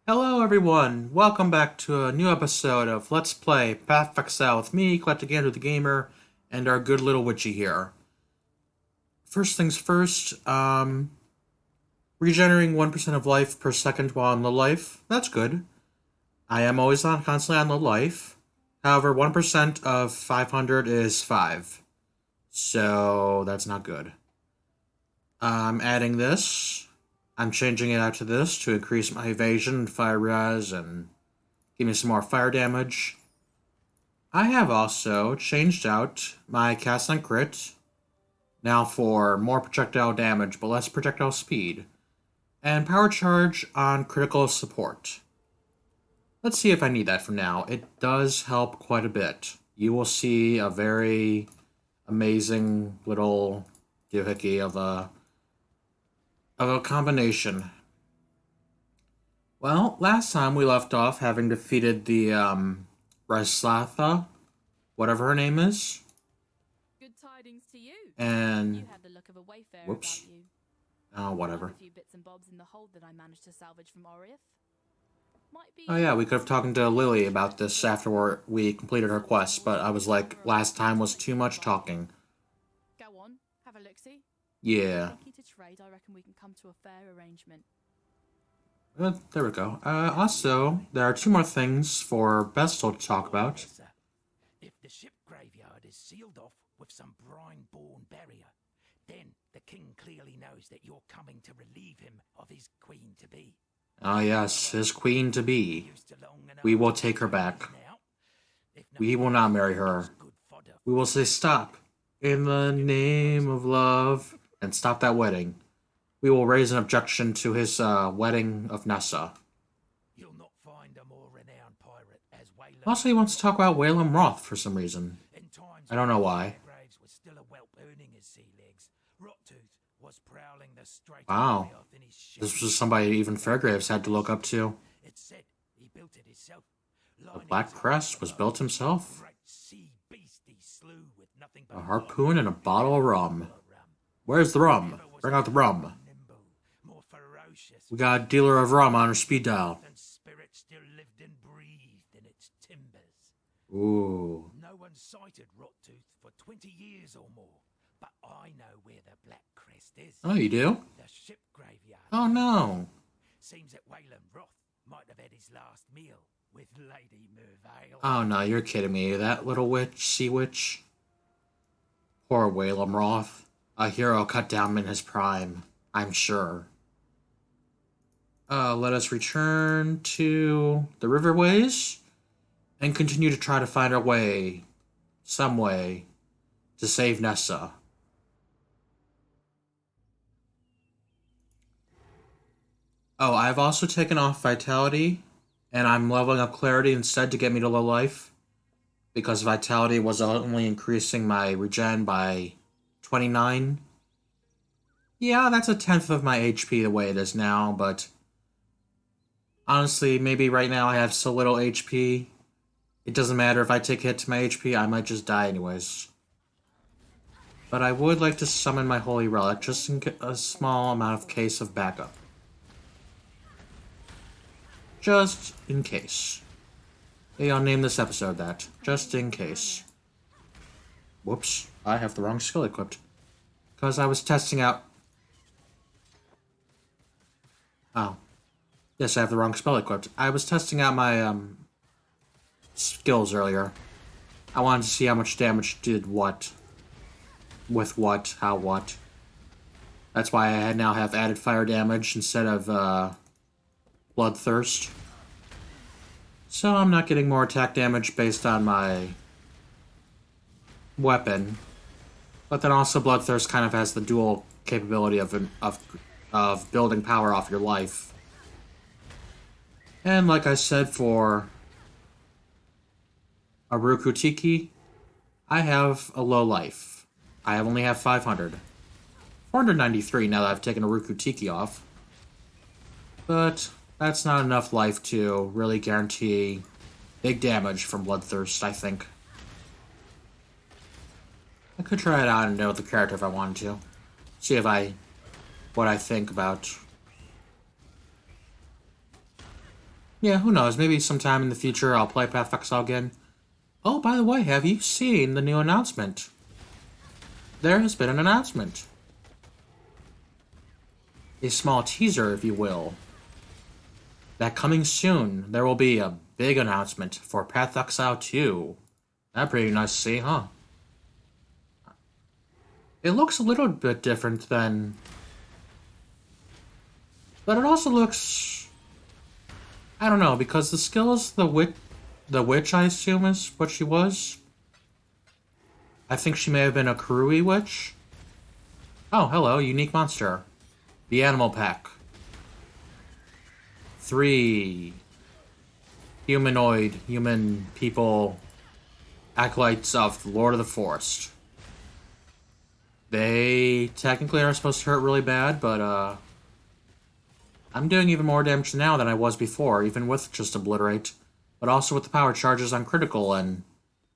Hello everyone, welcome back to a new episode of Let's Play Path of Exile with me, EclecticAndrew the Gamer, and our good little witchy here. First things first, regenerating 1% of life per second while on low life, that's good. I am always constantly on low life. However, 1% of 500 is 5. So, that's not good. I'm adding this. I'm changing it out to this to increase my evasion, fire res, and give me some more fire damage. I have also changed out my cast on crit, now for more projectile damage but less projectile speed, and power charge on critical support. Let's see if I need that from now. It does help quite a bit. You will see a very amazing little doohickey of a combination. Well, last time we left off having defeated the, Reslatha, whatever her name is. Good tidings to you. And, You had the look of a wayfarer whoops. about you. Oh, whatever. A few bits and bobs in the hold that I managed to salvage from Oriath. Might be. Oh yeah, we could have talked to Lily about this after we completed her quest, but I was like, last time was too much talking. Go on, have a look-see. Yeah. Thinking to trade, I reckon we can come to a fair arrangement. There we go. Also, there are two more things for Bestel to talk about. If the ship graveyard is sealed off with some brine-born barrier, then the king clearly knows that you're coming to relieve him of his queen-to-be. Ah yes, his queen-to-be. We will take her back. We will not marry her. We will say stop. In the name of love. And stop that wedding. We will raise an objection to his wedding of Nessa. You'll not find a more renowned pirate as Wayland. Also, he wants to talk about Whalem Roth for some reason. I don't know why. Was still a whelp earning his sea legs. Rottooth was prowling the strait Wow. off in his ship. This was somebody even Fairgraves had to look up to. It said he built it himself. The Black Crest was built himself. Great sea beast he slew with nothing A but harpoon and a bottle of rum. Where's the rum? Bring out the rum. more ferocious. We got a dealer of rum on our speed dial. And spirit still lived and breathed in its timbers. Ooh. No one sighted Rottooth for 20 years or more, but I know where the Black Crest is. Oh, you do? The ship graveyard. Oh no. Seems that Wayland Roth might have had his last meal with Lady Mervale. Oh no, you're kidding me. That little witch, sea witch. Poor Whalem Roth. A hero cut down in his prime, I'm sure. Let us return to the riverways and continue to try to find our way, some way, to save Nessa. Oh, I've also taken off Vitality, and I'm leveling up Clarity instead to get me to low life, because Vitality was only increasing my regen by 29. Yeah, that's a tenth of my HP the way it is now, but honestly, maybe right now I have so little HP, it doesn't matter if I take a hit to my HP, I might just die anyways. But I would like to summon my Holy Relic, just in a small amount of case of backup. Just in case. Maybe I'll name this episode that. Just in case. Whoops, I have the wrong skill equipped. Because I was testing out... Oh. Yes, I have the wrong spell equipped. I was testing out my, skills earlier. I wanted to see how much damage did what. With what, how what. That's why I now have added fire damage instead of, Bloodthirst. So I'm not getting more attack damage based on my weapon. But then also Bloodthirst kind of has the dual capability of building power off your life. And like I said for Aruku Tiki, I have a low life. I only have 500. 493 now that I've taken Aruku Tiki off. But that's not enough life to really guarantee big damage from Bloodthirst, I think. I could try it out and know the character if I wanted to. See what I think about Yeah, who knows? Maybe sometime in the future I'll play Path of Exile again. Oh, by the way, have you seen the new announcement? There has been an announcement. A small teaser, if you will. That coming soon, there will be a big announcement for Path of Exile 2. That's pretty nice to see, huh? It looks a little bit different than... But it also looks... I don't know, because the skills the witch, I assume, is what she was. I think she may have been a Karui witch. Oh, hello, unique monster. The Animal Pack. 3 humanoid, human people, acolytes of the Lord of the Forest. They technically are supposed to hurt really bad, but I'm doing even more damage now than I was before, even with just Obliterate. But also with the power charges on critical and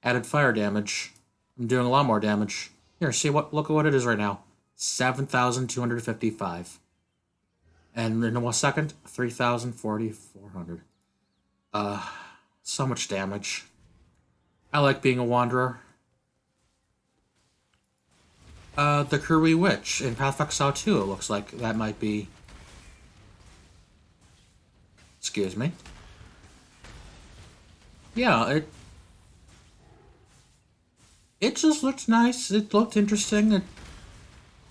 added fire damage. I'm doing a lot more damage. Here, look at what it is right now. 7,255. And in a second, 3,400. So much damage. I like being a wanderer. The Kurui Witch in Path of Exile 2, it looks like that might be... Excuse me. Yeah, it just looked nice. It looked interesting.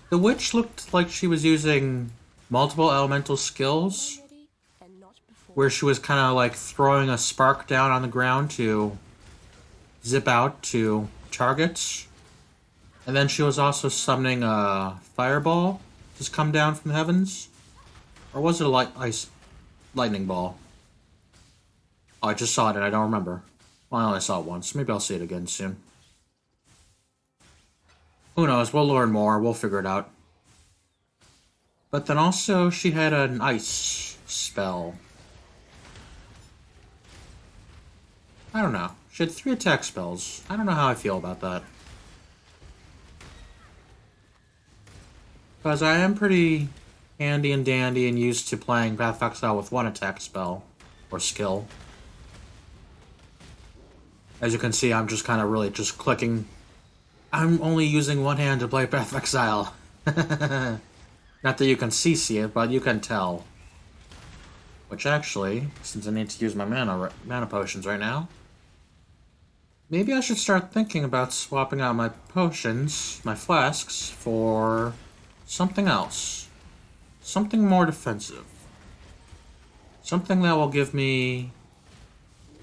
The witch looked like she was using multiple elemental skills, where she was kind of like throwing a spark down on the ground to zip out to targets. And then she was also summoning a fireball just come down from the heavens. Or was it a lightning ball? Oh, I just saw it and I don't remember. Well, I only saw it once. Maybe I'll see it again soon. Who knows? We'll learn more. We'll figure it out. But then also, she had an ice spell. I don't know. She had 3 attack spells. I don't know how I feel about that. Because I am pretty handy and dandy and used to playing Path of Exile with 1 attack spell. Or skill. As you can see, I'm just kind of really just clicking. I'm only using 1 hand to play Path of Exile. Not that you can see it, but you can tell. Which actually, since I need to use my mana potions right now, maybe I should start thinking about swapping out my potions, my flasks, for something else. Something more defensive. Something that will give me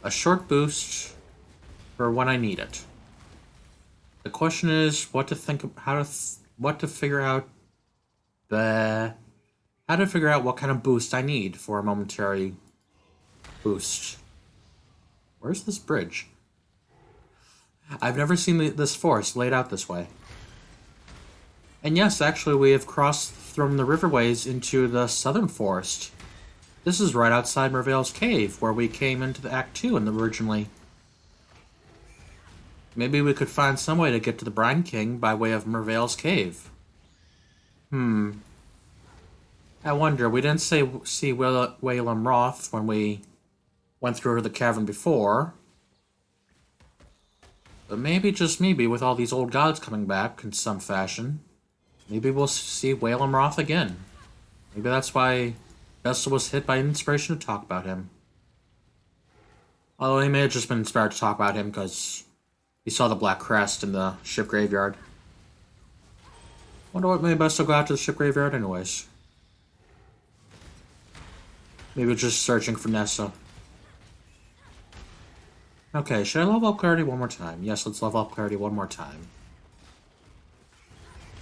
a short boost for when I need it. The question is what to think of, what to figure out what kind of boost I need for a momentary boost. Where's this bridge? I've never seen this forest laid out this way. And yes, actually, we have crossed from the riverways into the southern forest. This is right outside Mervale's cave, where we came into the Act 2 originally. Maybe we could find some way to get to the Brine King by way of Mervale's cave. I wonder, we didn't see Waylem Roth when we went through the cavern before. But maybe, just maybe, with all these old gods coming back in some fashion, maybe we'll see Waylem Roth again. Maybe that's why Vessel was hit by inspiration to talk about him. Although he may have just been inspired to talk about him because he saw the black crest in the ship graveyard. Wonder what made Vessel go out to the ship graveyard anyways. Maybe just searching for Nessa. Okay, should I level up clarity one more time? Yes, let's level up clarity one more time.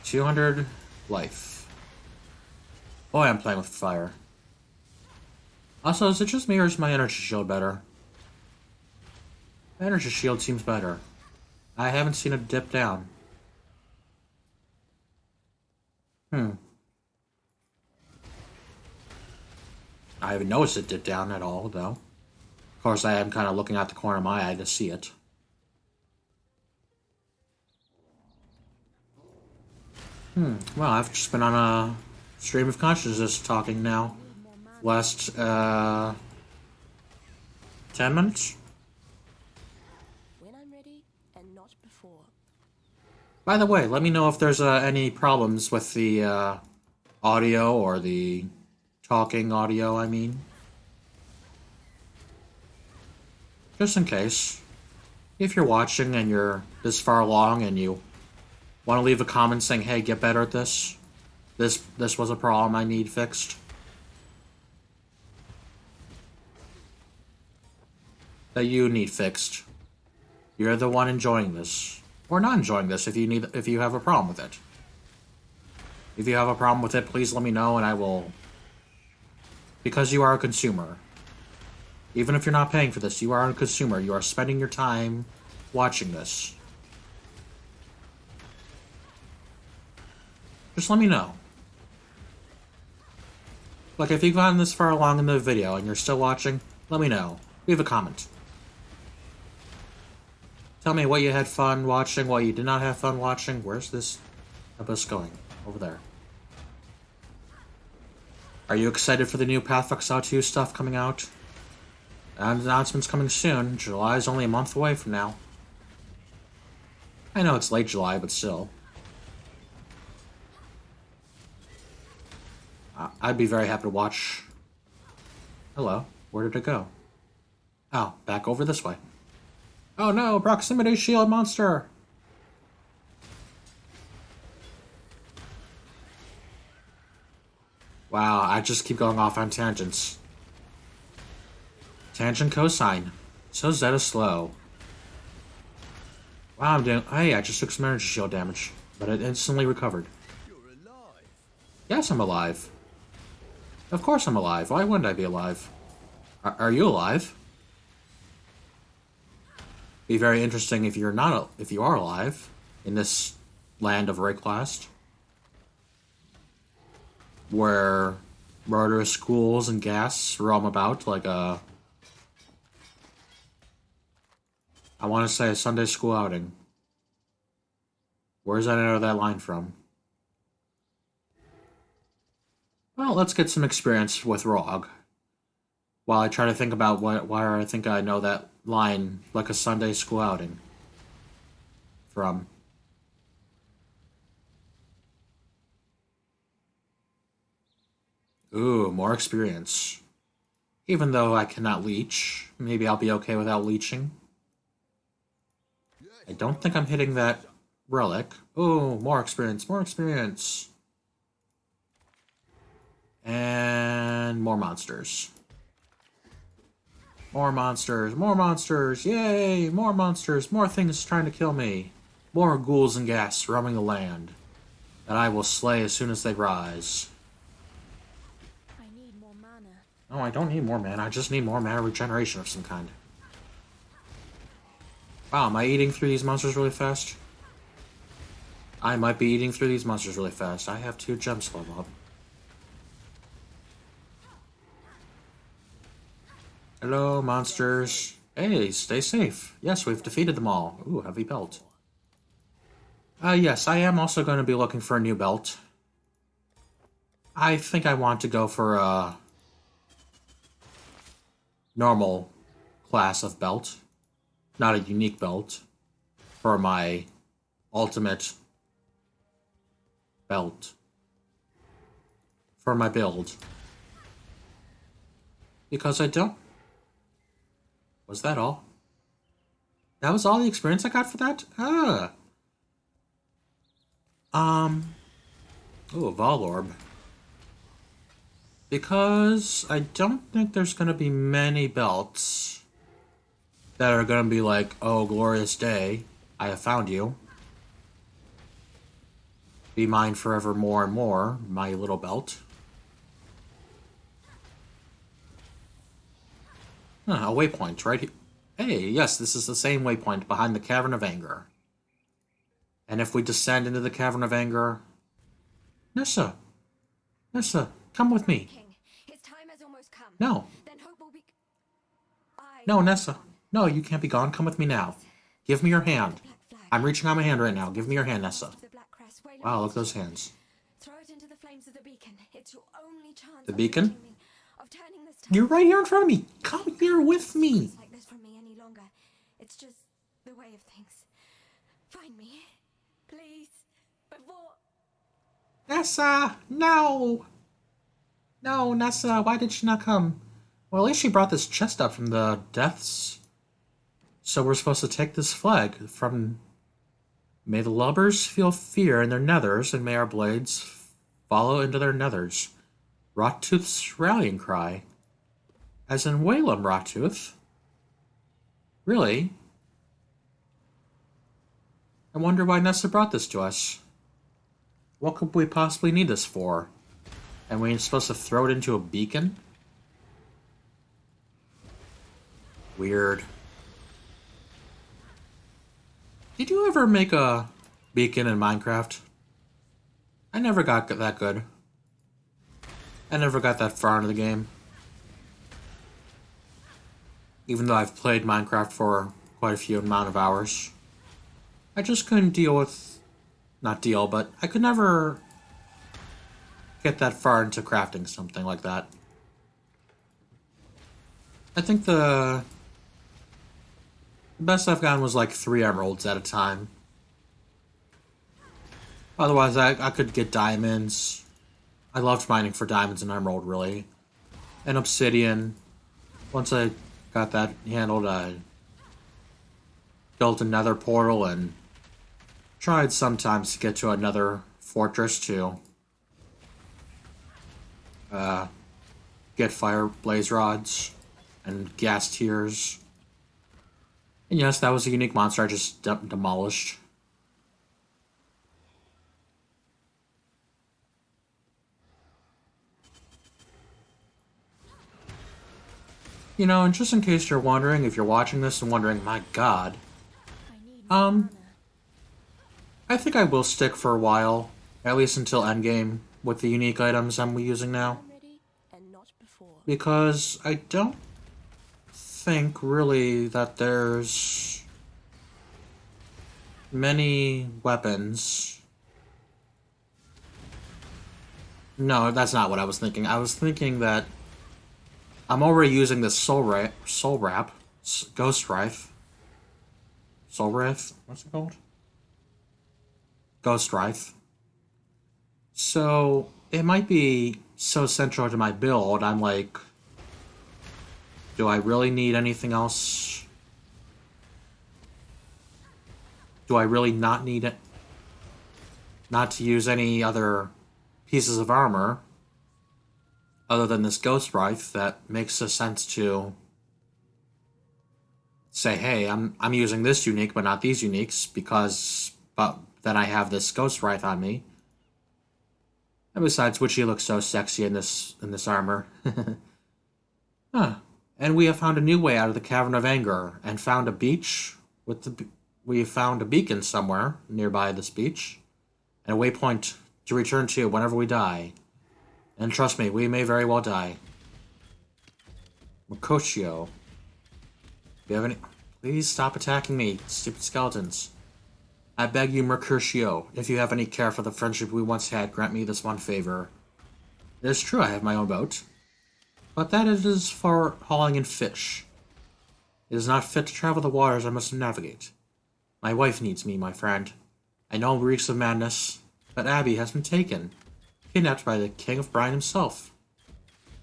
200 life. Boy, I'm playing with fire. Also, is it just me or is my energy shield better? My energy shield seems better. I haven't seen it dip down. I haven't noticed it dip down at all, though. Of course, I am kind of looking out the corner of my eye to see it. Well, I've just been on a stream of consciousness talking now. Last, 10 minutes? When I'm ready, and not before. By the way, let me know if there's any problems with the audio or the talking audio, I mean. Just in case. If you're watching and you're this far along and you want to leave a comment saying, hey, get better at this. This was a problem I need fixed. That you need fixed. You're the one enjoying this. Or not enjoying this if you have a problem with it. If you have a problem with it, please let me know and I will... Because you are a consumer. Even if you're not paying for this, you are a consumer. You are spending your time watching this. Just let me know. Like, if you've gotten this far along in the video and you're still watching, let me know. Leave a comment. Tell me what you had fun watching, what you did not have fun watching. Where's this abyss going? Over there. Are you excited for the new Path of Exile 2 stuff coming out? And announcements coming soon. July is only a month away from now. I know it's late July, but still. I'd be very happy to watch. Hello, where did it go? Oh, back over this way. Oh no, proximity shield monster! Wow, I just keep going off on tangents. Tangent cosine. So Zeta slow. Wow, I'm doing... Hey, I just took some energy shield damage, but it instantly recovered. You're alive. Yes, I'm alive. Of course I'm alive. Why wouldn't I be alive? Are you alive? Be very interesting if you're not... If you are alive in this land of Rayclast, where murderous schools and gas roam about like a... I want to say a Sunday school outing. Where's that out of that line from? Well, let's get some experience with ROG. While I try to think about why I think I know that line like a Sunday school outing from. Ooh, more experience. Even though I cannot leech, maybe I'll be okay without leeching. I don't think I'm hitting that relic. Ooh, more experience, more experience. And more monsters. More monsters, more monsters, yay! More monsters, more things trying to kill me. More ghouls and gas roaming the land that I will slay as soon as they rise. I need more mana. No, I don't need more mana, I just need more mana regeneration of some kind. Wow, am I eating through these monsters really fast? I might be eating through these monsters really fast. I have 2 gems level up. Hello, monsters. Hey, stay safe. Yes, we've defeated them all. Ooh, heavy belt. Yes, I am also going to be looking for a new belt. I think I want to go for a normal class of belt. Not a unique belt. For my ultimate belt. For my build. Because I don't... Was that all? That was all the experience I got for that? Ah. Ooh, a Vol Orb. Because I don't think there's gonna be many belts that are gonna be like, oh, glorious day, I have found you. Be mine forever more and more, my little belt. Huh, a waypoint right here. Hey, yes, this is the same waypoint behind the Cavern of Anger. And if we descend into the Cavern of Anger... Nessa! Nessa, come with me. King, his time has almost come. No. Then hope will be... No, Nessa. No, you can't be gone. Come with me now. Give me your hand. I'm reaching out my hand right now. Give me your hand, Nessa. Wow, look at those hands. Throw it into the flames of the beacon. It's your only chance The beacon? of turning this tide. You're right here in front of me. Come here with me. Nessa! No! No, Nessa, why did she not come? Well, at least she brought this chest up from the depths. So we're supposed to take this flag from... May the lubbers feel fear in their nethers, and may our blades follow into their nethers. Rottooth's rallying cry. As in Whalem, Rottooth. Really? I wonder why Nessa brought this to us. What could we possibly need this for? And we're supposed to throw it into a beacon? Weird. Did you ever make a beacon in Minecraft? I never got that good. I never got that far into the game. Even though I've played Minecraft for quite a few amount of hours. I just couldn't deal with... Not deal, but I could never get that far into crafting something like that. I think the best I've gotten was like 3 emeralds at a time. Otherwise, I could get diamonds. I loved mining for diamonds and emerald, really. And obsidian. Once I got that handled, I built another portal and tried sometimes to get to another fortress to get fire blaze rods and gas tiers. And yes, that was a unique monster I just demolished. You know, and just in case you're wondering, if you're watching this and wondering, my god, I think I will stick for a while, at least until endgame, with the unique items I'm using now. Because I don't think, really, that there's many weapons. No, that's not what I was thinking. I was thinking that I'm already using this Soul Wrap, Ghost Wraith. Soul Wraith? What's it called? Ghost Wraith. So, it might be so central to my build, I'm like, do I really need anything else? Do I really not need it? Not to use any other pieces of armor other than this Ghost Wraith that makes a sense to say, hey, I'm using this unique but not these uniques because then I have this Ghost Wraith on me. And besides which, he looks so sexy in this armor. Huh. And we have found a new way out of the Cavern of Anger and found a beach we found a beacon somewhere nearby this beach and a waypoint to return to whenever we die. And trust me, we may very well die. Mercutio. Do you have any... Please stop attacking me, stupid skeletons. I beg you, Mercutio, if you have any care for the friendship we once had, grant me this one favor. It is true I have my own boat, but that it is for hauling in fish. It is not fit to travel the waters I must navigate. My wife needs me, my friend. I know it reeks of madness, but Abby has been taken. Kidnapped by the King of Brine himself.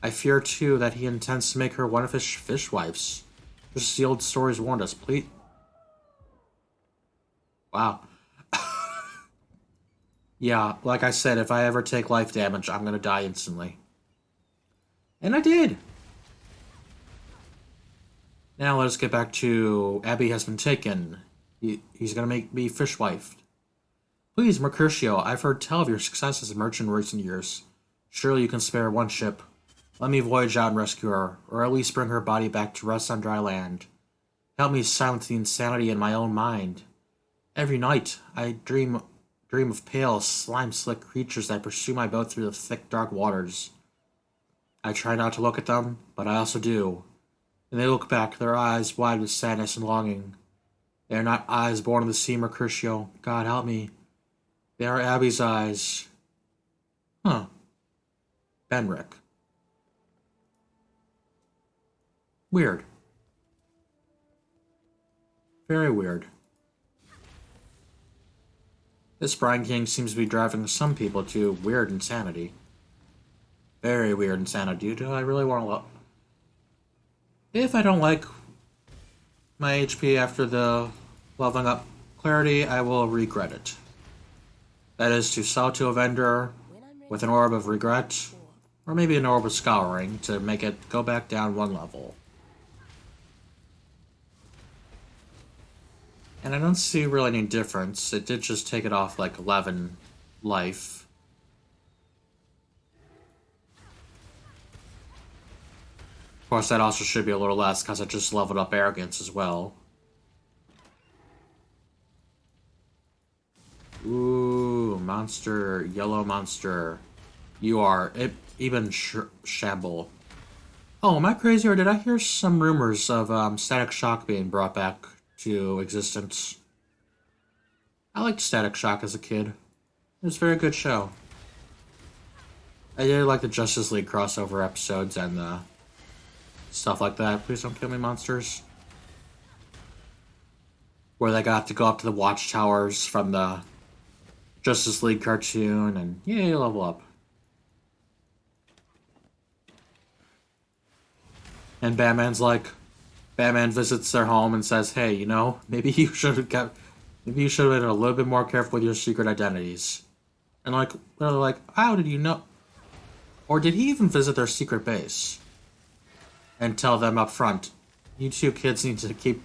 I fear, too, that he intends to make her one of his fishwives. Just as the old stories warned us, please. Wow. Yeah, like I said, if I ever take life damage, I'm gonna die instantly. And I did! Now let us get back to Abby has been taken. He's gonna make me fishwifed. Please, Mercutio, I've heard tell of your success as a merchant in recent years. Surely you can spare one ship. Let me voyage out and rescue her, or at least bring her body back to rest on dry land. Help me silence the insanity in my own mind. Every night, I dream of pale, slime-slick creatures that pursue my boat through the thick, dark waters. I try not to look at them, but I also do. And they look back, their eyes wide with sadness and longing. They are not eyes born of the sea, Mercutio. God help me. They are Abby's eyes. Huh. Benrick. Weird. Very weird. This Brine King seems to be driving some people to weird insanity. Very weird insanity. Do I really want to... If I don't like my HP after the leveling up clarity, I will regret it. That is to sell to a vendor with an orb of regret, or maybe an orb of scouring to make it go back down one level. And I don't see really any difference. It did just take it off like 11 life. Of course, that also should be a little less because I just leveled up arrogance as well. Ooh, monster, yellow monster. You are even shamble. Oh, am I crazy, or did I hear some rumors of Static Shock being brought back to existence? I liked Static Shock as a kid. It was a very good show. I did like the Justice League crossover episodes and the stuff like that. Please don't kill me, monsters. Where they got to go up to the watchtowers from the Justice League cartoon and yay, level up. And Batman visits their home and says, "Hey, you know, maybe you should have been a little bit more careful with your secret identities." And they're like, "How did you know?" Or did he even visit their secret base and tell them up front, "You two kids need to keep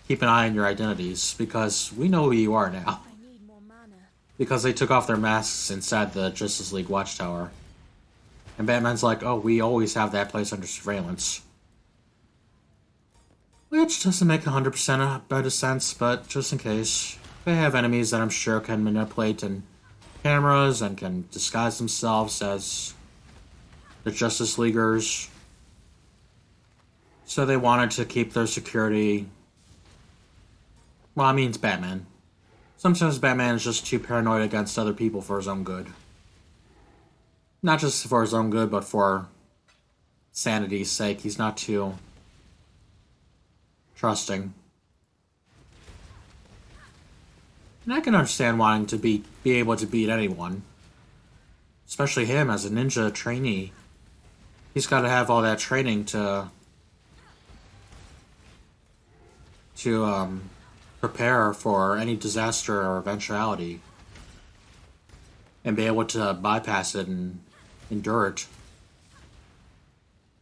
an eye on your identities because we know who you are now." I need more mana. Because they took off their masks inside the Justice League Watchtower. And Batman's like, "Oh, we always have that place under surveillance." Which doesn't make 100% a bit of sense, but just in case. They have enemies that I'm sure can manipulate and cameras and can disguise themselves as the Justice Leaguers. So they wanted to keep their security. Well, I mean, it's Batman. Sometimes Batman is just too paranoid against other people for his own good. Not just for his own good, but for sanity's sake. He's not too trusting. And I can understand wanting to be able to beat anyone. Especially him as a ninja trainee. He's got to have all that training to prepare for any disaster or eventuality. And be able to bypass it and endure it.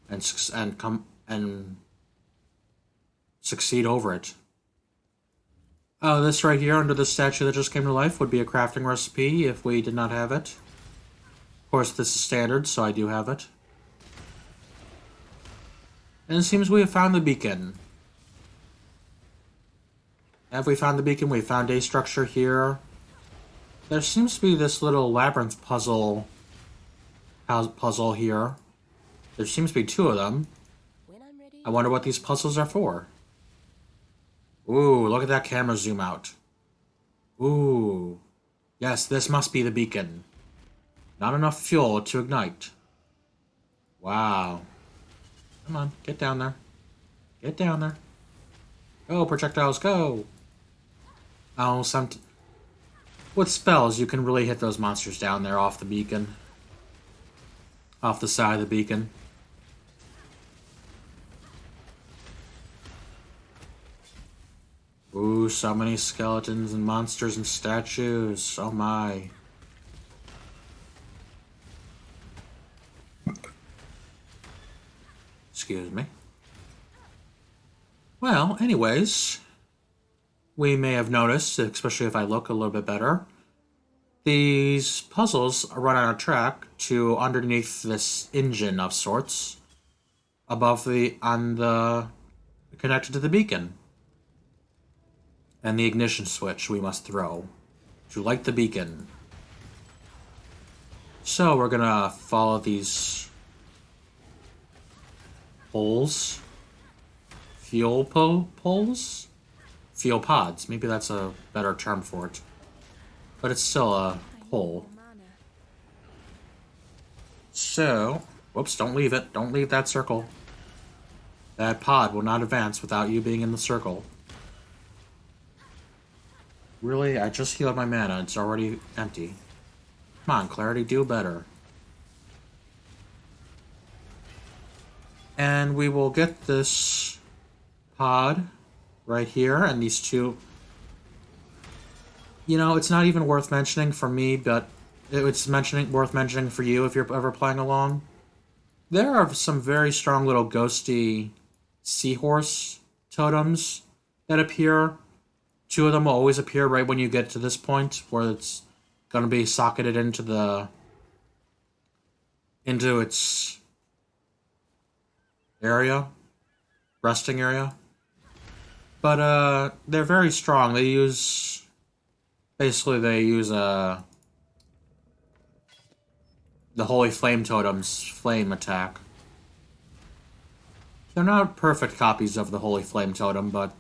And succeed over it. Oh, this right here under the statue that just came to life would be a crafting recipe if we did not have it. Of course, this is standard, so I do have it. And it seems we have found the beacon. Have we found the beacon? We found a structure here. There seems to be this little labyrinth puzzle here. There seems to be two of them. When I'm ready. I wonder what these puzzles are for. Ooh, look at that camera zoom out. Ooh. Yes, this must be the beacon. Not enough fuel to ignite. Wow. Come on, get down there. Get down there. Go, projectiles, go! Oh, with spells, you can really hit those monsters down there off the beacon. Off the side of the beacon. Ooh, so many skeletons and monsters and statues. Oh my. Excuse me. Well, anyways, we may have noticed, especially if I look a little bit better, these puzzles run on a track to underneath this engine of sorts, connected to the beacon. And the ignition switch we must throw to light the beacon. So we're gonna follow these poles. Fuel poles? Fuel pods. Maybe that's a better term for it. But it's still a pole. So, whoops, don't leave it. Don't leave that circle. That pod will not advance without you being in the circle. Really? I just healed my mana. It's already empty. Come on, Clarity, do better. And we will get this pod right here, and these two... You know, it's not even worth mentioning for me, but it's worth mentioning for you if you're ever playing along. There are some very strong little ghosty seahorse totems that appear. Two of them will always appear right when you get to this point, where it's going to be socketed into its area, resting area. But they're very strong. They use the Holy Flame Totem's flame attack. They're not perfect copies of the Holy Flame Totem, but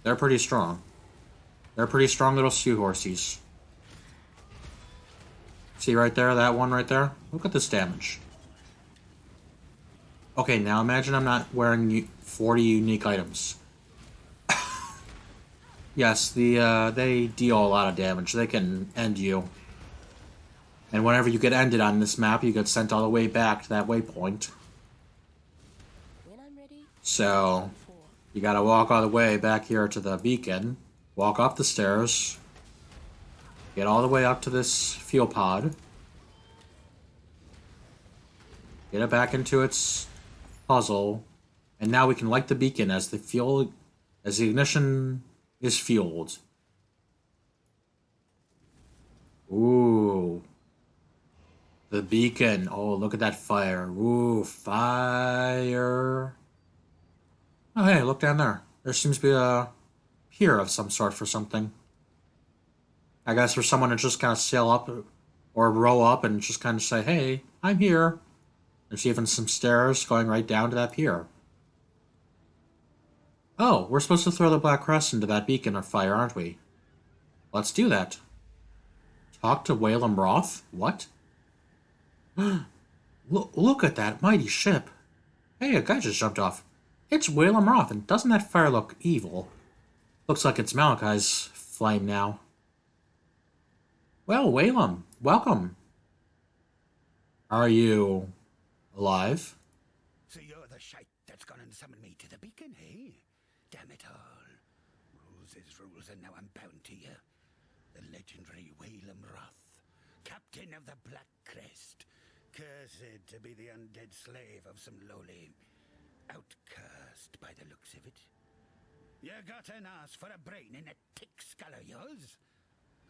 they're pretty strong. They're pretty strong little seahorsies. See right there, that one right there? Look at this damage. Okay, now imagine I'm not wearing 40 unique items. Yes, they deal a lot of damage. They can end you. And whenever you get ended on this map, you get sent all the way back to that waypoint. So, you gotta walk all the way back here to the beacon, walk up the stairs, get all the way up to this fuel pod, get it back into its puzzle, and now we can light the beacon as the ignition is fueled. Ooh. The beacon. Oh, look at that fire. Ooh, fire. Oh, hey, look down there. There seems to be a pier of some sort for something. I guess for someone to just kind of sail up or row up and just kind of say, hey, I'm here. There's even some stairs going right down to that pier. Oh, we're supposed to throw the Black Crest into that beacon of fire, aren't we? Let's do that. Talk to Whalem Roth? What? Look at that mighty ship. Hey, a guy just jumped off. It's Whalem Roth, and doesn't that fire look evil? Looks like it's Malachi's flame now. Well, Whalem, welcome. Are you alive? So you're the shite that's gone and summoned me to the beacon, eh? Damn it all. Rules is rules, and now I'm bound to you. The legendary Whalem Roth, captain of the Black Crest. Cursed to be the undead slave of some lowly outcast by the looks of it. You got an ass for a brain in a thick skull of yours?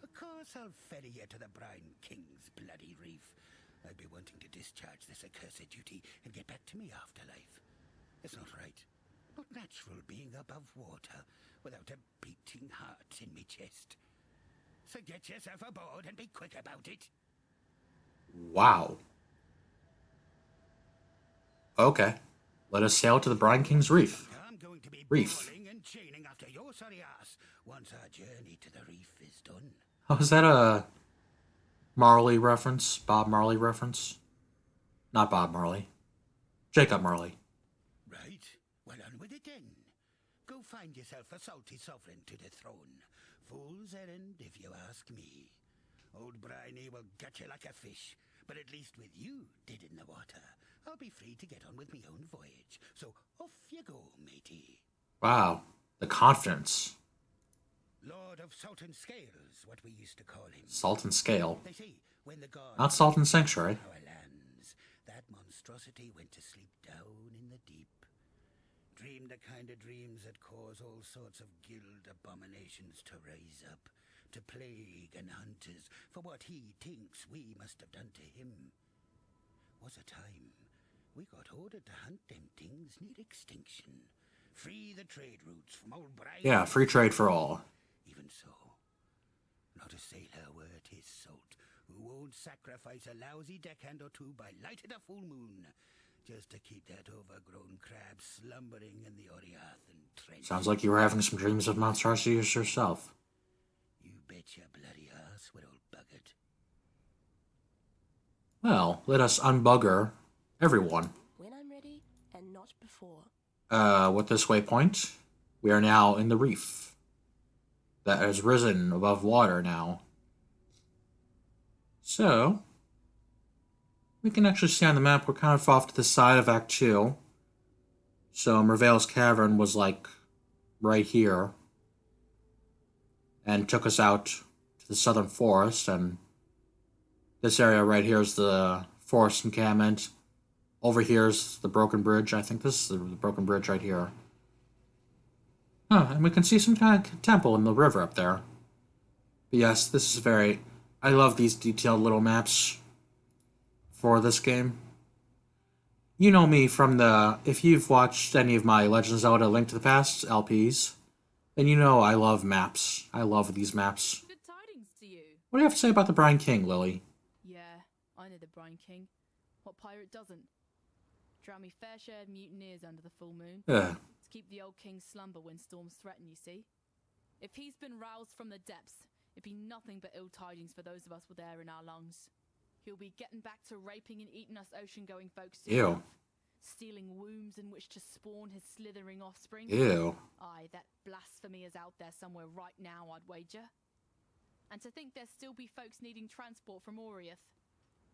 Of course I'll ferry you to the Brine King's bloody reef. I'd be wanting to discharge this accursed duty and get back to me afterlife. It's not right. Not natural being above water without a beating heart in me chest. So get yourself aboard and be quick about it. Wow. Okay. Let us sail to the Brine King's reef. I'm going to be Reef. bawling and chaining after your sorry ass once our journey to the reef is done. Oh, is that a Marley reference? Bob Marley reference? Not Bob Marley. Jacob Marley. Right. Well, on with it then. Go find yourself a salty sovereign to dethrone. Fool's errand, if you ask me. Old Briny will gut you like a fish, but at least with you dead in the water, I'll be free to get on with my own voyage. So off you go, matey. Wow. The confidence. Lord of Salt and Scales, what we used to call him. Salt and Scale. They say when the gods Not Salt and Sanctuary. our lands, that monstrosity went to sleep down in the deep. Dreamed the kind of dreams that cause all sorts of guild abominations to rise up, to plague and hunt us for what he thinks we must have done to him. Was a time we got ordered to hunt them things near extinction. Free the trade routes from old Brine. Yeah, free trade for all. Even so, not a sailor worth his salt who won't sacrifice a lousy deckhand or two by light of the full moon just to keep that overgrown crab slumbering in the Oriathan trench. Sounds like you were having some dreams of monstrosities yourself. You bet your bloody ass with old bucket. Well, let us unbugger everyone. When I'm ready, and not before. With this waypoint, we are now in the reef. that has risen above water now. So, we can actually see on the map we're kind of off to the side of Act 2. So, Merveil's Cavern was like right here and took us out to the southern forest, and this area right here is the forest encampment. Over here is the broken bridge. I think this is the broken bridge right here. Huh, and we can see some kind of temple in the river up there. But yes, this is very... I love these detailed little maps for this game. You know me from the... If you've watched any of my Legend of Zelda Link to the Past LPs, then you know I love maps. I love these maps. Good tidings to you. What do you have to say about the Brine King, Lily? Yeah, I know the Brine King. What pirate doesn't? Drown me fair share of mutineers under the full moon. Ugh. To keep the old king's slumber when storms threaten, you see. If he's been roused from the depths, it'd be nothing but ill tidings for those of us with air in our lungs. He'll be getting back to raping and eating us ocean-going folks soon Ew. enough, stealing wombs in which to spawn his slithering offspring. Ew. Aye, that blasphemy is out there somewhere right now, I'd wager. And to think there'd still be folks needing transport from Oriath.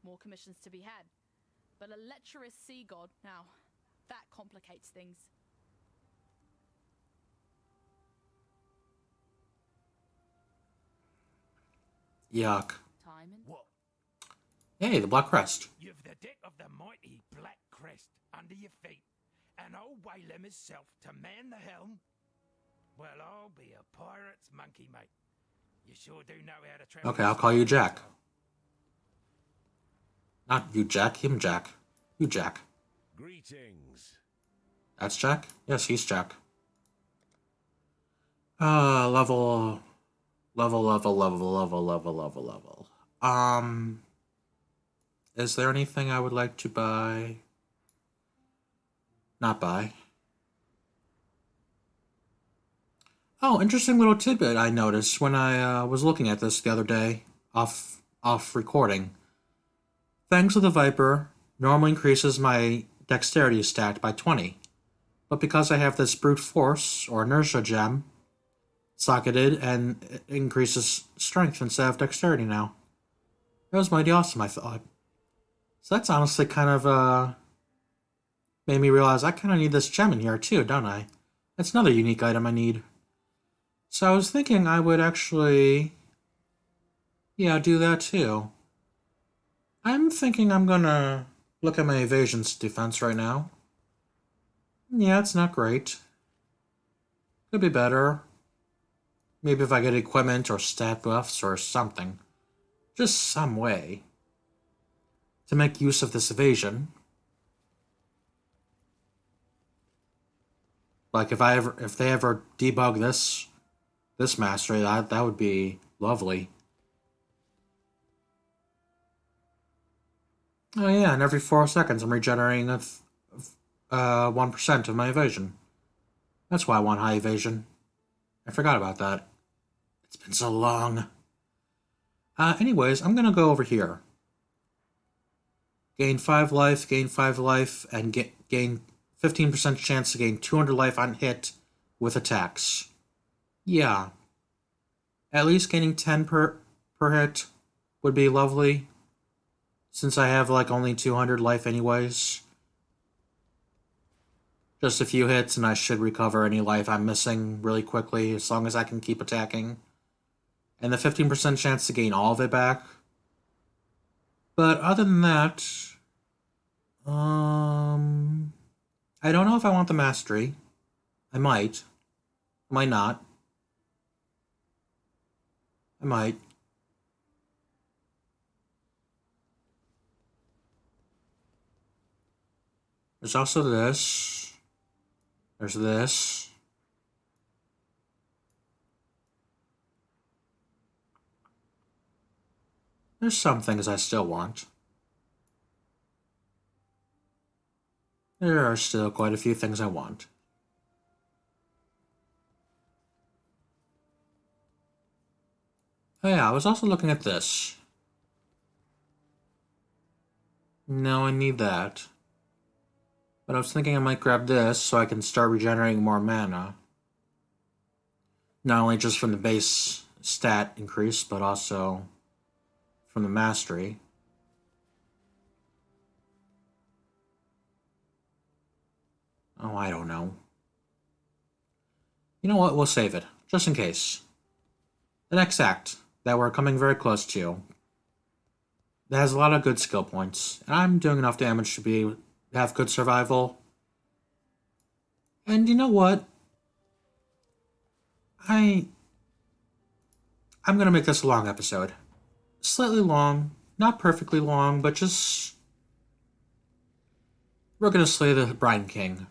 More commissions to be had. But a lecherous sea god, now, that complicates things. Yuck. Timing? What? Hey, the Black Crest. You've the deck of the mighty Black Crest under your feet, and old Whalem himself to man the helm. Well, I'll be a pirate's monkey, mate. You sure do know how to travel. Okay, I'll call you Jack. Not you, Jack. Him, Jack. You, Jack. Greetings. That's Jack? Yes, he's Jack. Level. Is there anything I would like to buy? Not buy. Oh, interesting little tidbit I noticed when I was looking at this the other day, off recording. Fangs of the Viper normally increases my dexterity stat by 20, but because I have this brute force or inertia gem socketed, and it increases strength instead of dexterity now. That was mighty awesome, I thought. So that's honestly kind of made me realize I kind of need this gem in here too, don't I? That's another unique item I need. So I was thinking I would actually, yeah, do that too. I'm thinking I'm gonna look at my evasion's defense right now. Yeah, it's not great. Could be better. Maybe if I get equipment or stat buffs or something. Just some way to make use of this evasion. Like if they ever debug this mastery, that would be lovely. Oh yeah, and every 4 seconds I'm regenerating 1% of my evasion. That's why I want high evasion. I forgot about that. It's been so long. Anyways, I'm gonna go over here. Gain 5 life, and gain 15% chance to gain 200 life on hit with attacks. Yeah. At least gaining 10 per hit would be lovely, since I have like only 200 life anyways. Just a few hits and I should recover any life I'm missing really quickly as long as I can keep attacking. And the 15% chance to gain all of it back. But other than that, I don't know if I want the mastery. I might. I might not. I might. There's also this. There's this. There's some things I still want. There are still quite a few things I want. Oh yeah, I was also looking at this. No, I need that. But I was thinking I might grab this so I can start regenerating more mana. Not only just from the base stat increase, but also from the mastery. Oh, I don't know. You know what? We'll save it, just in case. The next act that we're coming very close to, that has a lot of good skill points, and I'm doing enough damage to have good survival. And you know what? I'm gonna make this a long episode. Slightly long, not perfectly long, but just... We're gonna slay the Brine King.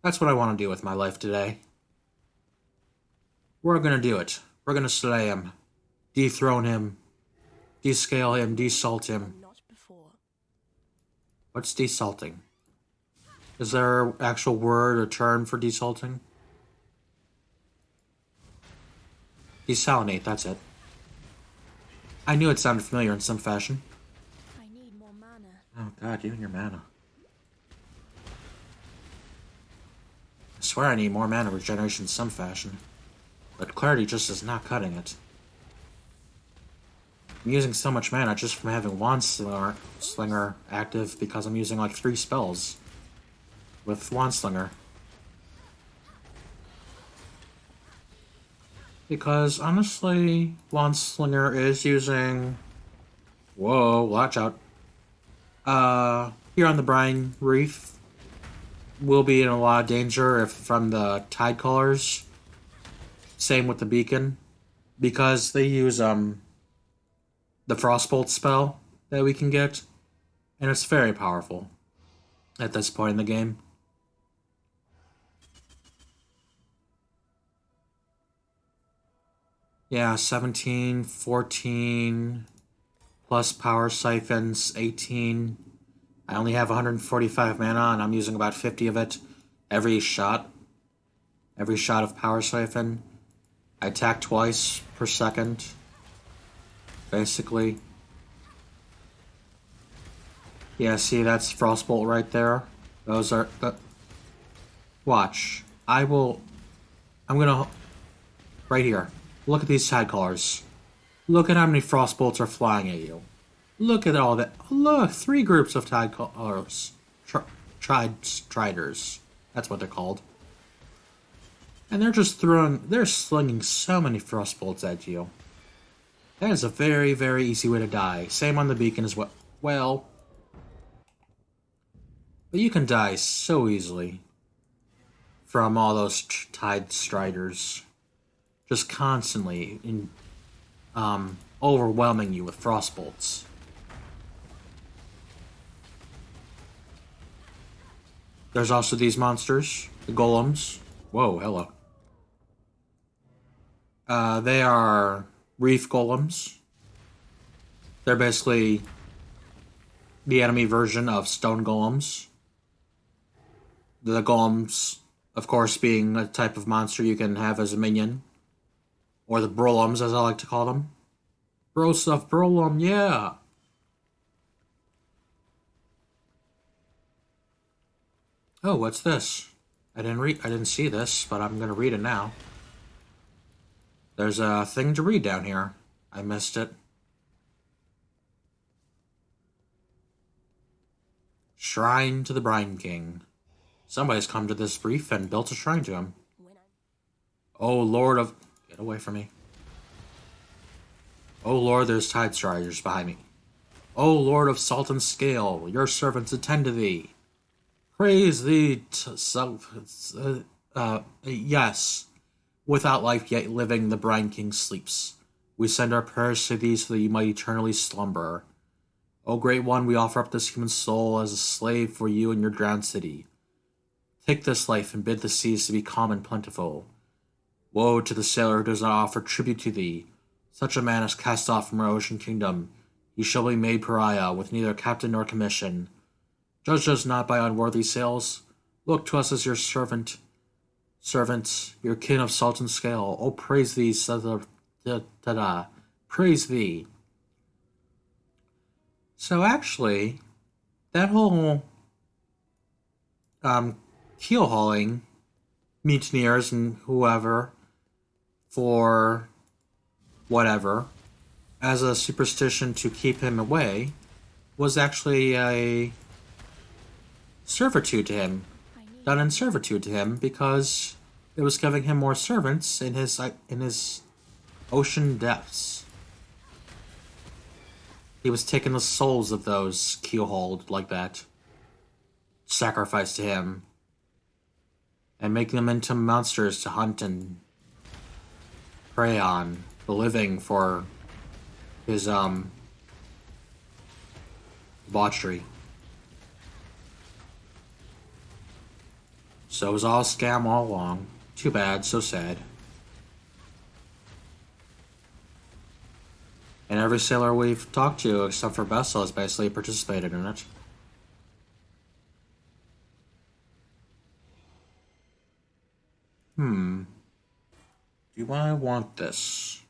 That's what I want to do with my life today. We're gonna do it. We're gonna slay him. Dethrone him. Descale him. Desalt him. Not before. What's desalting? Is there an actual word or term for desalting? Desalinate, that's it. I knew it sounded familiar in some fashion. I need more mana. Oh god, you and your mana. I swear I need more mana regeneration in some fashion. But clarity just is not cutting it. I'm using so much mana just from having Wand Slinger active because I'm using like 3 spells with Wand Slinger. Because honestly, Wand Slinger is using... Whoa, watch out. Here on the Brine Reef, we'll be in a lot of danger if from the Tide Callers. Same with the Beacon. Because they use, the Frostbolt spell that we can get. And it's very powerful at this point in the game. Yeah, 17, 14, plus power siphons, 18. I only have 145 mana, and I'm using about 50 of it every shot. Every shot of power siphon. I attack twice per second, basically. Yeah, see, that's Frostbolt right there. Those are... Watch. I'm gonna... Right here. Look at these Tide Callers. Look at how many Frostbolts are flying at you. Look at all that. Look, 3 groups of Tide Callers. Triders. That's what they're called. And they're slinging so many Frostbolts at you. That is a very, very easy way to die. Same on the Beacon as well. Well... But you can die so easily from all those Tide Striders. Just constantly overwhelming you with Frostbolts. There's also these monsters, the Golems. Whoa, hello. They are reef Golems. They're basically the enemy version of stone Golems. The Golems, of course, being a type of monster you can have as a minion. Or the Brolems, as I like to call them. Bro stuff, Brolem, yeah! Oh, what's this? I didn't see this, but I'm gonna read it now. There's a thing to read down here. I missed it. Shrine to the Brine King. Somebody's come to this reef and built a shrine to him. Oh, Lord of... Get away from me. Oh, Lord, there's Tide Striders behind me. Oh, Lord of Salt and Scale, your servants attend to thee. Praise thee to self... yes. Without life yet living, the Brine King sleeps. We send our prayers to thee so that you might eternally slumber. O Great One, we offer up this human soul as a slave for you and your drowned city. Take this life and bid the seas to be calm and plentiful. Woe to the sailor who does not offer tribute to thee. Such a man is cast off from our ocean kingdom. He shall be made pariah, with neither captain nor commission. Judge us not by unworthy sails. Look to us as your servants, your kin of salt and scale. Oh, praise thee, praise thee. So actually, that whole keel hauling, mutineers and whoever, for whatever, as a superstition to keep him away, was actually a servitude to him, done in servitude to him, because it was giving him more servants in his ocean depths. He was taking the souls of those keelhauled like that, sacrificed to him, and making them into monsters to hunt and prey on the living for his debauchery. So it was all a scam all along. Too bad, so sad. And every sailor we've talked to, except for Bessel, has basically participated in it. Do I want this?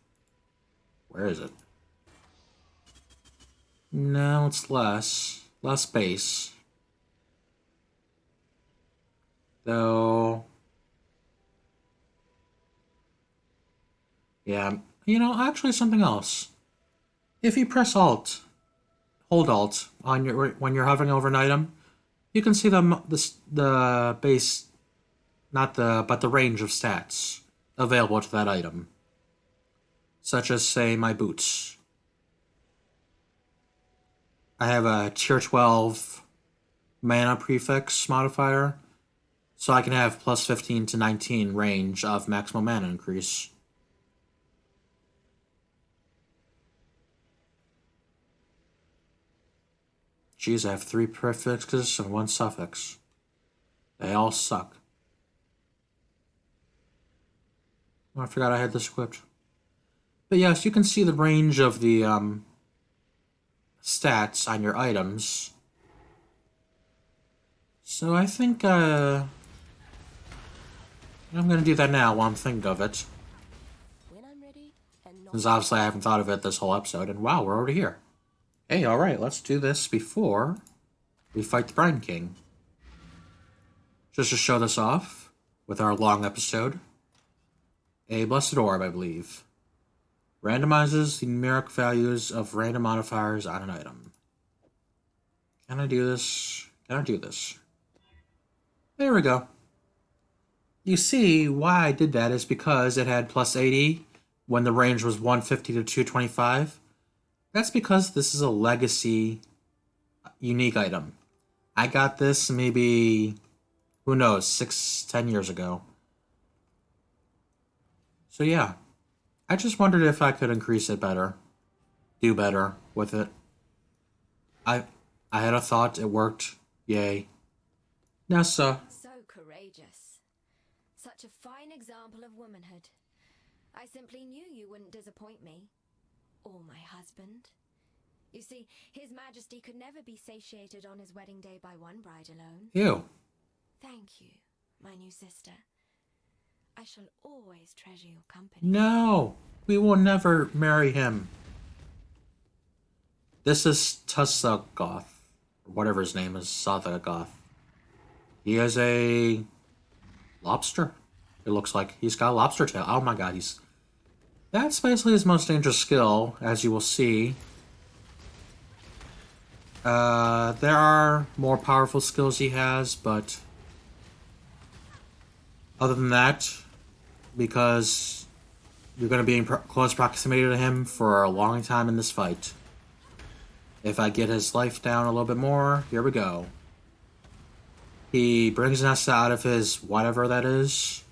Where is it? No, it's less. Less space. Though... yeah, actually something else. If you press Alt, hold Alt on your when you're hovering over an item, you can see the base, but the range of stats available to that item, such as say my boots. I have a tier 12 mana prefix modifier, so I can have plus 15 to 19 range of maximum mana increase. Geez, I have 3 prefixes and 1 suffix. They all suck. Oh, I forgot I had this equipped. But yes, you can see the range of the stats on your items. So I think I'm gonna do that now while I'm thinking of it. When I'm ready, and not Since obviously I haven't thought of it this whole episode, and wow, we're already here. Hey, alright, let's do this before we fight the Brine King. Just to show this off with our long episode. A Blessed Orb, I believe. Randomizes the numeric values of random modifiers on an item. Can I do this? Can I do this? There we go. You see, why I did that is because it had plus 80 when the range was 150 to 225. That's because this is a legacy unique item. I got this maybe, who knows, 6-10 years ago. So yeah, I just wondered if I could increase it better, do better with it. I had a thought, it worked, yay. Nessa. so courageous. Such a fine example of womanhood. I simply knew you wouldn't disappoint me. Or my husband. You see, His Majesty could never be satiated on his wedding day by one bride alone. You. Thank you, my new sister. I shall always treasure your company. No, we will never marry him. This is Tussagoth, or whatever his name is, Sothagoth. He is a lobster. It looks like he's got a lobster tail. Oh my god, that's basically his most dangerous skill, as you will see. There are more powerful skills he has, but other than that, because you're going to be in close proximity to him for a long time in this fight. If I get his life down a little bit more, here we go. He brings Nessa out of his whatever that is,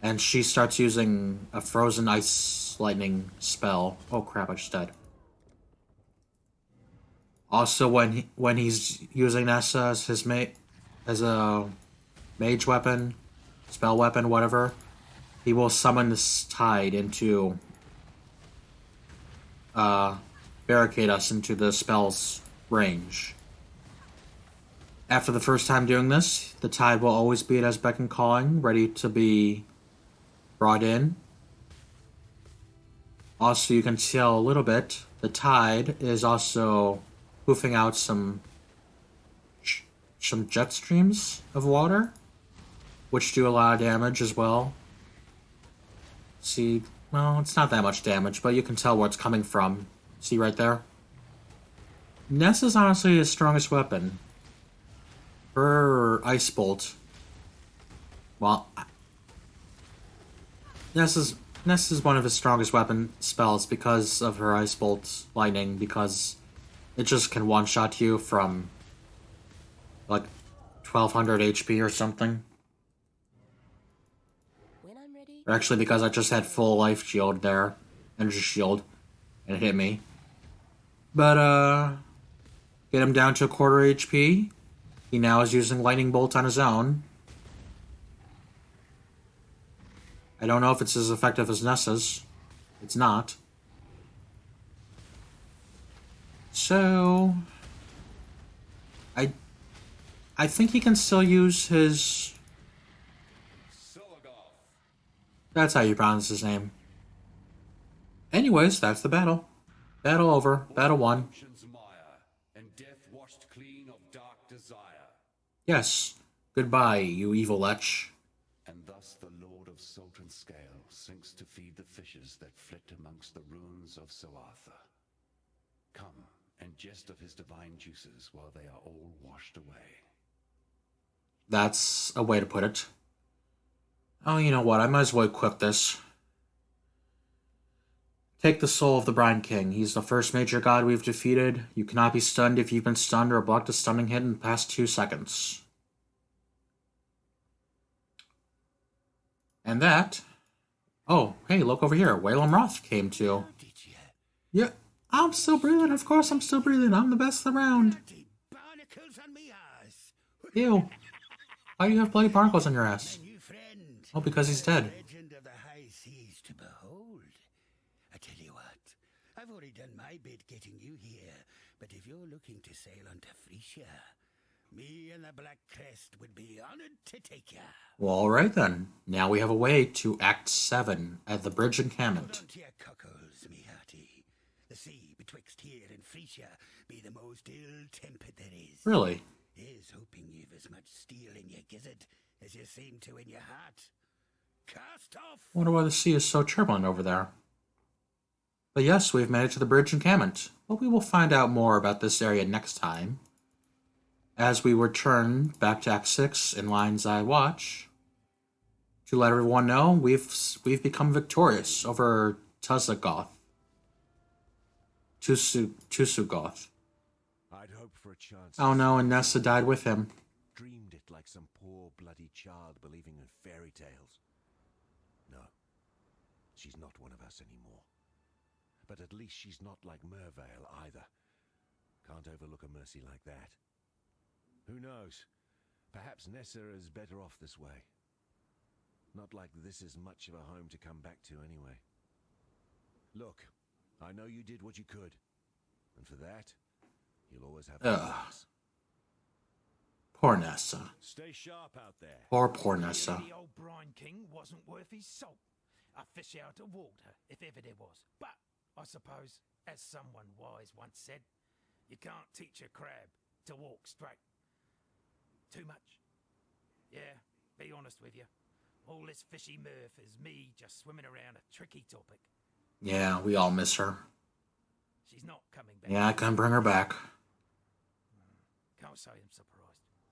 and she starts using a frozen ice lightning spell. Oh crap, I just died. Also, when he's using Nessa as his as a mage weapon, spell weapon, whatever, he will summon this tide into barricade us into the spell's range. After the first time doing this, the tide will always be at his beck and calling, ready to be brought in. Also, you can tell a little bit, the tide is also hoofing out some jet streams of water, which do a lot of damage as well. See, Well, it's not that much damage, but you can tell where it's coming from. See right there? Nessa's honestly his strongest weapon. Her Ice Bolt. Well, Nessa's one of his strongest weapon spells because of her Ice Bolt lightning, because it just can one-shot you from like 1200 HP or something. When I'm ready. Or actually, because I just had full life shield there, energy shield, and it hit me. But get him down to a quarter HP. He now is using lightning bolt on his own. I don't know if it's as effective as Nessa's. It's not. So I think he can still use his... That's how you pronounce his name. Anyways, that's the battle. Battle over. Battle won. And death washed clean of dark desire. Yes. Goodbye, you evil lech. And thus the Lord of Salt and Scale sinks to feed the fishes that flit amongst the ruins of Sir Arthur. Come and jest of his divine juices while they are all washed away. That's a way to put it. Oh, you know what? I might as well equip this. Take the soul of the Brine King. He's the first major god we've defeated. You cannot be stunned if you've been stunned or blocked a stunning hit in the past 2 seconds. And that... Oh, hey, look over here. Whalem Roth came too. Did you? Yeah, I'm still breathing. Of course I'm still breathing. I'm the best around. Bloody barnacles on me ass. Ew. Why do you have bloody barnacles on your ass? My new friend. Oh, because he's dead. Legend of the high seas to behold. I tell you what, I've already done my bit getting you here, but if you're looking to sail on to Frisia, me and the Black Crest would be honored to take ya. Well, alright then. Now we have a way to Act 7 at the bridge encampment. Hold on to your cockles, me hearty. The sea betwixt here and Frisia be the most ill-tempered there is. Really? Here's hoping you've as much steel in your gizzard as you seem to in your heart. Cast off! Wonder why the sea is so turbulent over there. But yes, we've made it to the bridge encampment. But we will find out more about this area next time. As we return back to Act 6 in Lion's Eye Watch, to let everyone know we've become victorious over Tusugoth. Tusugoth. I'd hoped for a chance. Oh no, and Nessa died with him. Dreamed it like some poor bloody child believing in fairy tales. No, she's not one of us anymore. But at least she's not like Mervale either. Can't overlook a mercy like that. Who knows? Perhaps Nessa is better off this way. Not like this is much of a home to come back to anyway. Look, I know you did what you could. And for that, you'll always have thanks. Poor Nessa. Stay sharp out there. Poor Nessa. The old Brine King wasn't worth his salt. A fish out of water, if ever there was. But I suppose, as someone wise once said, you can't teach a crab to walk straight. Too much. Yeah, be honest with you. All this fishy mirth is me just swimming around a tricky topic. Yeah, we all miss her. She's not coming back. Yeah, I couldn't bring her back. Can't say I'm surprised.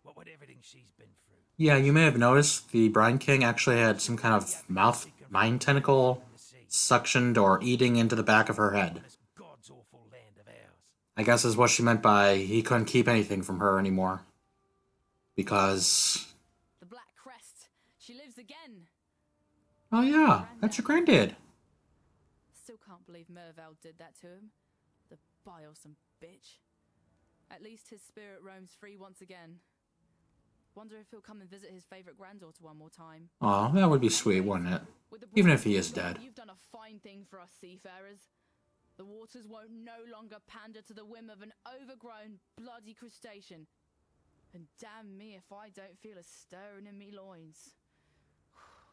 What with everything she's been through. Yeah, you may have noticed the Brine King actually had some kind of mind tentacle suctioned or eating into the back of her head. This God's awful land of ours. I guess is what she meant by he couldn't keep anything from her anymore. Because... The Black Crest. She lives again. Oh yeah, that's your granddad. Still can't believe Mervale did that to him. The bilesome bitch. At least his spirit roams free once again. Wonder if he'll come and visit his favorite granddaughter one more time. Oh, that would be sweet, wouldn't it? With the Even Brine if he is King, dead. You've done a fine thing for us seafarers. The waters won't no longer pander to the whim of an overgrown, bloody crustacean. And damn me if I don't feel a stirring in me loins.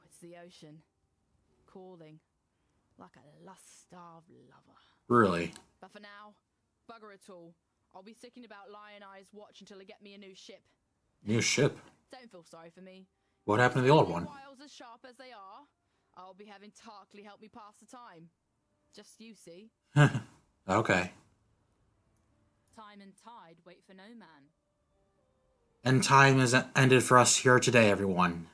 It's the ocean. Calling. Like a lust-starved lover. Really? But for now, bugger it all. I'll be sticking about Lion Eye's watch until I get me a new ship. New ship? Don't feel sorry for me. What happened to the old one? Wiles as sharp as they are, I'll be having Tarkley help me pass the time. Just you see. Okay. Time and tide wait for no man. And time is ended for us here today, everyone.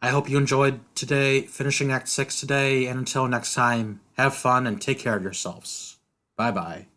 I hope you enjoyed today, finishing Act 6 today, and until next time, have fun and take care of yourselves. Bye-bye.